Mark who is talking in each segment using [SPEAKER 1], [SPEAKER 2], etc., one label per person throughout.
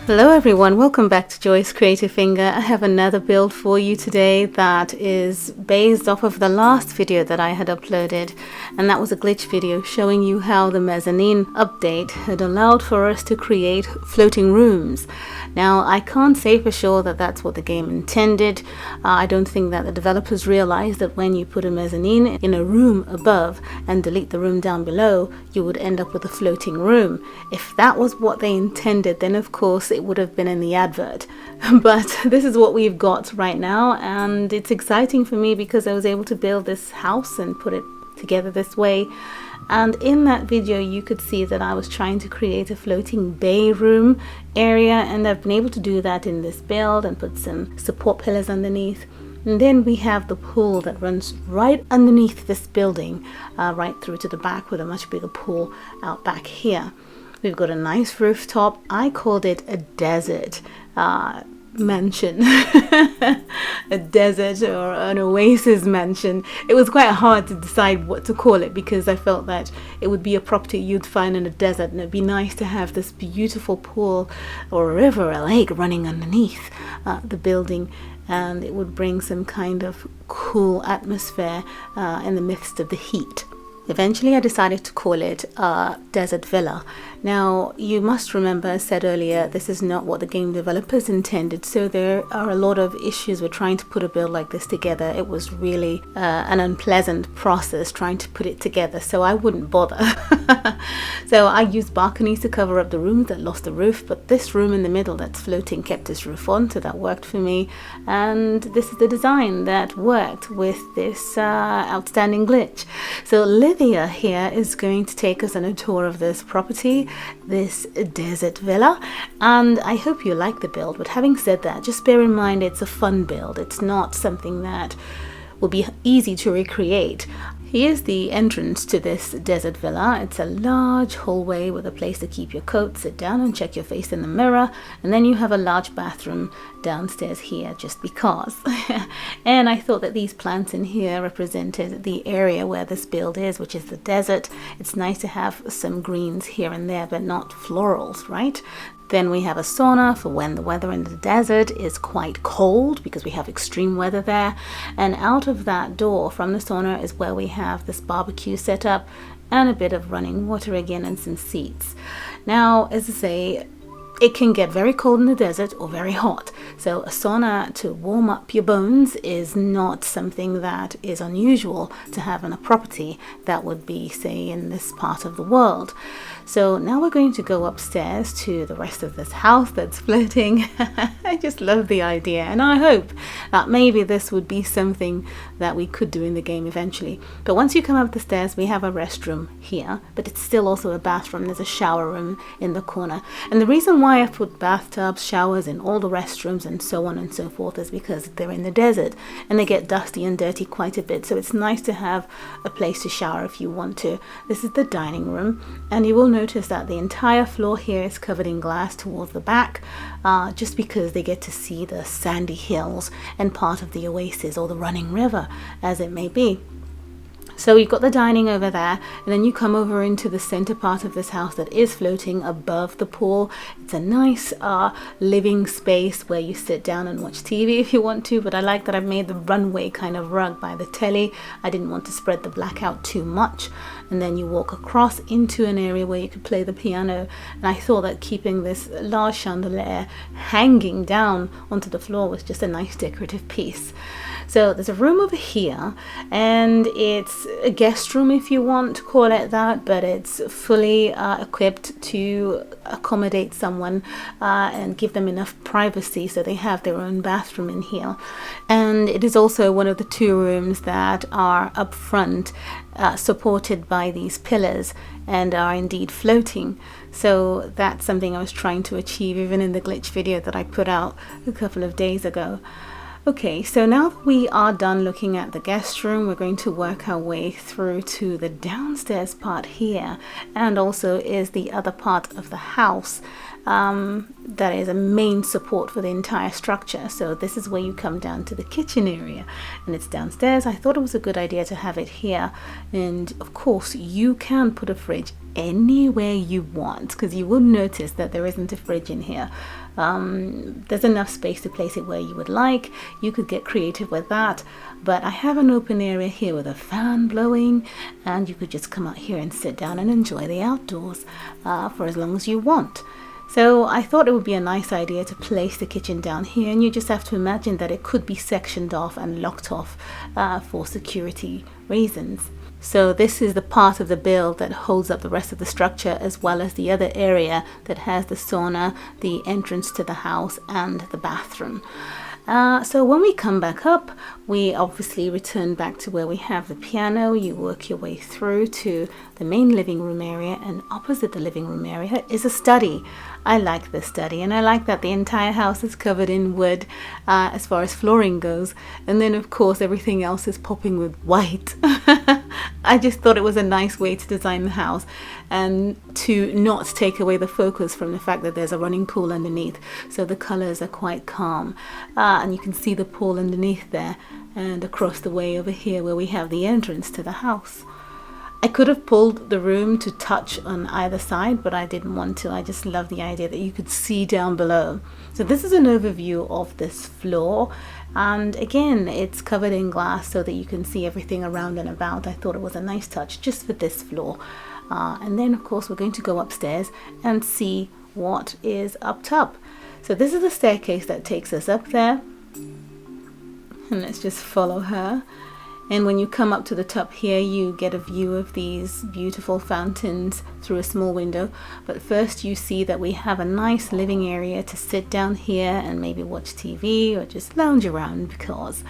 [SPEAKER 1] Hello everyone, welcome back to JCfinger. I have another build for you today that is based off of the last video that I had uploaded, and that was a glitch video showing you how the mezzanine update had allowed for us to create floating rooms. Now I can't say for sure that that's what the game intended. I don't think that the developers realized that when you put a mezzanine in a room above and delete the room down below, you would end up with a floating room. If that was what they intended, then of course it would have been in the advert. But this is what we've got right now, and it's exciting for me because I was able to build this house and put it together this way. And in that video you could see that I was trying to create a floating bay room area, and I've been able to do that in this build and put some support pillars underneath. And then we have the pool that runs right underneath this building, right through to the back, with a much bigger pool out back here. We've got a nice rooftop. I called it a desert mansion. A desert or an oasis mansion. It was quite hard to decide what to call it because I felt that it would be a property you'd find in a desert, and it'd be nice to have this beautiful pool or a river, a lake running underneath the building, and it would bring some kind of cool atmosphere in the midst of the heat. Eventually I decided to call it a desert villa. Now you must remember, I said earlier, this is not what the game developers intended, so there are a lot of issues with trying to put a build like this together. It was really an unpleasant process trying to put it together, so I wouldn't bother. So I used balconies to cover up the rooms that lost the roof, but this room in the middle that's floating kept this roof on, so that worked for me. And this is the design that worked with this outstanding glitch. So Livia here is going to take us on a tour of this property, this desert villa, and I hope you like the build. But having said that, just bear in mind it's a fun build. It's not something that will be easy to recreate. Here's the entrance to this desert villa. It's a large hallway with a place to keep your coat, sit down and check your face in the mirror, and then you have a large bathroom downstairs here just because. And I thought that these plants in here represented the area where this build is, which is the desert. It's nice to have some greens here and there, but not florals, right? Then we have a sauna for when the weather in the desert is quite cold, because we have extreme weather there. And out of that door from the sauna is where we have this barbecue set up and a bit of running water again and some seats. Now, as I say, it can get very cold in the desert or very hot. So a sauna to warm up your bones is not something that is unusual to have on a property that would be, say, in this part of the world. So now we're going to go upstairs to the rest of this house that's floating. I just love the idea, and I hope that maybe this would be something that we could do in the game eventually. But once you come up the stairs, we have a restroom here, but it's still also a bathroom. There's a shower room in the corner. And the reason why I put bathtubs, showers in all the restrooms and so on and so forth is because they're in the desert and they get dusty and dirty quite a bit. So it's nice to have a place to shower if you want to. This is the dining room, and you will notice that the entire floor here is covered in glass towards the back, just because they get to see the sandy hills and part of the oasis or the running river, as it may be. So you've got the dining over there, and then you come over into the center part of this house that is floating above the pool. It's a nice living space where you sit down and watch TV if you want to, but I like that I've made the runway kind of rug by the telly. I didn't want to spread the blackout too much. And then you walk across into an area where you could play the piano, and I thought that keeping this large chandelier hanging down onto the floor was just a nice decorative piece. So there's a room over here, and it's a guest room if you want to call it that, but it's fully equipped to accommodate someone and give them enough privacy, so they have their own bathroom in here. And it is also one of the two rooms that are up front, supported by these pillars, and are indeed floating. So that's something I was trying to achieve even in the glitch video that I put out a couple of days ago. Okay, so now that we are done looking at the guest room, we're going to work our way through to the downstairs part here, and also is the other part of the house. that is a main support for the entire structure. So this is where you come down to the kitchen area, and it's downstairs. I thought it was a good idea to have it here, and of course you can put a fridge anywhere you want, because you will notice that there isn't a fridge in here. There's enough space to place it where you would like. You could get creative with that, but I have an open area here with a fan blowing, and you could just come out here and sit down and enjoy the outdoors for as long as you want. So I thought it would be a nice idea to place the kitchen down here, and you just have to imagine that it could be sectioned off and locked off for security reasons. So this is the part of the build that holds up the rest of the structure, as well as the other area that has the sauna, the entrance to the house, and the bathroom. So when we come back up, we obviously return back to where we have the piano. You work your way through to the main living room area, and opposite the living room area is a study. I like this study, and I like that the entire house is covered in wood as far as flooring goes, and then of course everything else is popping with white. I just thought it was a nice way to design the house and to not take away the focus from the fact that there's a running pool underneath. So the colors are quite calm, and you can see the pool underneath there, and across the way over here where we have the entrance to the house. I could have pulled the room to touch on either side, but I didn't want to. I just love the idea that you could see down below. So this is an overview of this floor, and again it's covered in glass so that you can see everything around and about. I thought it was a nice touch just for this floor. And then of course we're going to go upstairs and see what is up top. So this is the staircase that takes us up there, and let's just follow her. And when you come up to the top here, you get a view of these beautiful fountains through a small window. But first you see that we have a nice living area to sit down here and maybe watch TV or just lounge around because.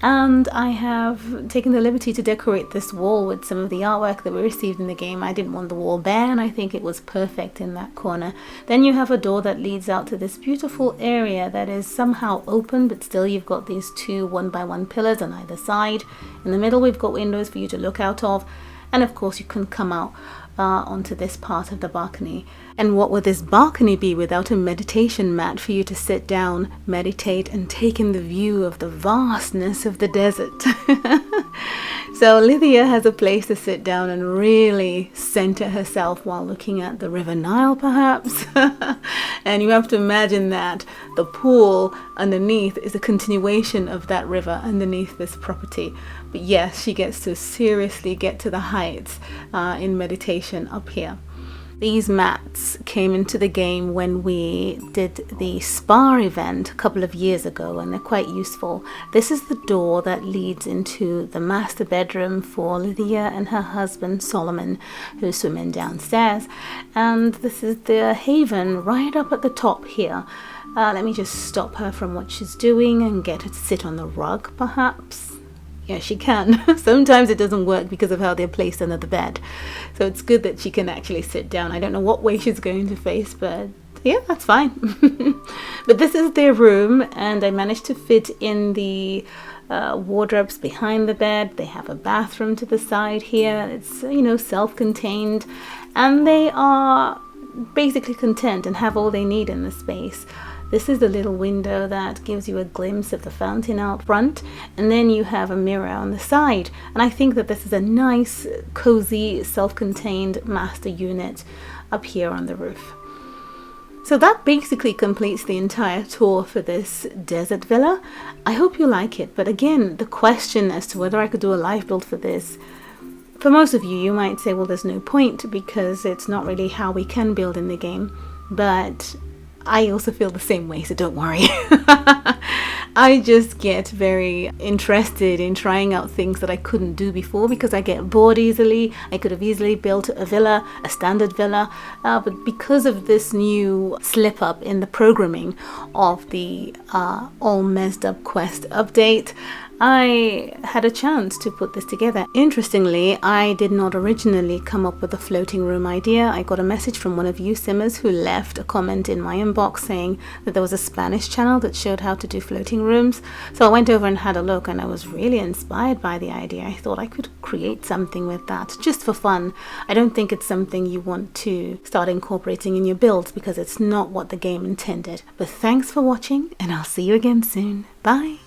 [SPEAKER 1] And I have taken the liberty to decorate this wall with some of the artwork that we received in the game. I didn't want the wall bare, and I think it was perfect in that corner. Then you have a door that leads out to this beautiful area that is somehow open, but still you've got these two 1x1 pillars on either side. In the middle we've got windows for you to look out of, and of course you can come out onto this part of the balcony. And what would this balcony be without a meditation mat for you to sit down, meditate, and take in the view of the vastness of the desert? So Lydia has a place to sit down and really center herself while looking at the River Nile, perhaps. And you have to imagine that the pool underneath is a continuation of that river underneath this property. But yes, she gets to seriously get to the heights in meditation up here. These mats came into the game when we did the spa event a couple of years ago, and they're quite useful. This is the door that leads into the master bedroom for Lydia and her husband Solomon, who's swimming downstairs. And this is the haven right up at the top here. Let me just stop her from what she's doing and get her to sit on the rug, perhaps. Yeah, she can. Sometimes it doesn't work because of how they're placed under the bed. So it's good that she can actually sit down. I don't know what way she's going to face, but yeah, that's fine. But this is their room, and I managed to fit in the wardrobes behind the bed. They have a bathroom to the side here. It's, self-contained, and they are basically content and have all they need in the space. This is the little window that gives you a glimpse of the fountain out front, and then you have a mirror on the side. And I think that this is a nice, cozy, self-contained master unit up here on the roof. So that basically completes the entire tour for this desert villa. I hope you like it, but again, the question as to whether I could do a live build for this, for most of you, you might say, well, there's no point because it's not really how we can build in the game. But I also feel the same way, so don't worry. I just get very interested in trying out things that I couldn't do before because I get bored easily. I could have easily built a villa, a standard villa, but because of this new slip up in the programming of the All Mezzed Up quest update, I had a chance to put this together. Interestingly, I did not originally come up with the floating room idea. I got a message from one of you simmers who left a comment in my inbox saying that there was a Spanish channel that showed how to do floating rooms. So I went over and had a look, and I was really inspired by the idea. I thought I could create something with that just for fun. I don't think it's something you want to start incorporating in your builds because it's not what the game intended. But thanks for watching, and I'll see you again soon. Bye!